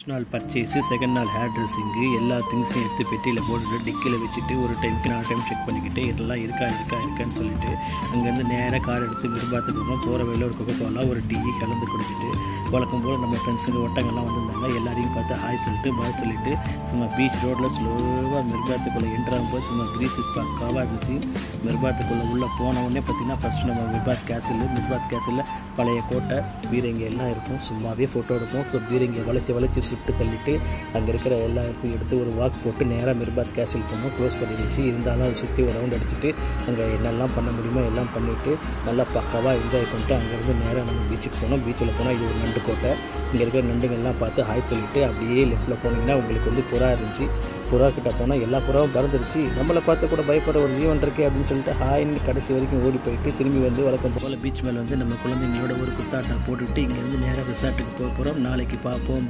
நாள் purchase, second நாள் hair dressing, எல்லா திங்ஸையும் எடுத்து பெட்டியில் போட்டுட்டு டிக்கியில் வச்சுட்டு ஒரு டைமுக்கு 4 டைம் செக் பண்ணிக்கிட்டு எல்லாம் இருக்கான்னு சொல்லிட்டு அங்கேருந்து நேராக கார் எடுத்து விரும்பாத்துக்கு போகிறோம். போகிற வழியில் ஒரு கொக்கோலா ஒரு டீ கலந்து குடிச்சிட்டு வழக்கம் போல் நம்ம ஃப்ரெண்ட்ஸுங்க ஒட்டங்கள்லாம் வந்திருந்தாங்க. எல்லாரையும் பார்த்து ஹாய் சொல்லிட்டு பாய் சொல்லிட்டு சும்மா பீச் ரோட்டில் ஸ்லோவாக மிர்பாத்துக்குள்ளே என்ட்ராகும்போது சும்மா க்ரீஸு பக்காவாக இருந்துச்சு. மிர்பாத்துக்குள்ளே உள்ளே போனவுடனே பார்த்திங்கன்னா ஃபஸ்ட்டு நம்ம மிர்பாத் கேசலில் பழைய கோட்டை பீரங்கி எல்லாம் இருக்கும். சும்மாவே ஃபோட்டோ எடுப்போம். ஸோ பீரங்கியை வளைச்சி சுட்டு தள்ளிட்டு அங்கே இருக்கிற எல்லா இடத்தையும் எடுத்து ஒரு வாக் போட்டு நேராக மிர்பாத் கேசல் போனோம். க்ளோஸ் பண்ணிடுச்சு. இருந்தாலும் அதை சுற்றி ஒரு ரவுண்ட் அடிச்சுட்டு அங்கே என்னெல்லாம் பண்ண முடியுமோ எல்லாம் பண்ணிவிட்டு நல்லா பக்காவாக என்ஜாய் பண்ணிட்டு அங்கேருந்து நேராக நம்ம பீச்சுக்கு போனோம். பீச்சில் போனால் இது ஒரு நண்டு கோட்டை. இங்கே இருக்கிற நண்டுங்கள்லாம் பார்த்து ஹாய் சொல்லிவிட்டு அப்படியே லெஃப்ட்டில் போனீங்கன்னா உங்களுக்கு புறா இருந்துச்சு. புறா கிட்ட போனால் எல்லா புறாவும் பறந்துருச்சு. நம்மளை பார்த்து கூட பயப்படுற ஒரு ஜீவன் இருக்கே அப்படின்னு சொல்லிட்டு ஹாய்ன்னு கடைசி வரைக்கும் ஓடி போயிட்டு திரும்பி வந்து வழக்கம் போல் பீச் மேலே நம்ம குழந்தைங்களோட ஒரு குத்தாட்டம் போட்டுவிட்டு இங்கேருந்து நேராக ரிசார்ட்டுக்கு போக போகிறோம். நாளைக்கு பார்ப்போம்.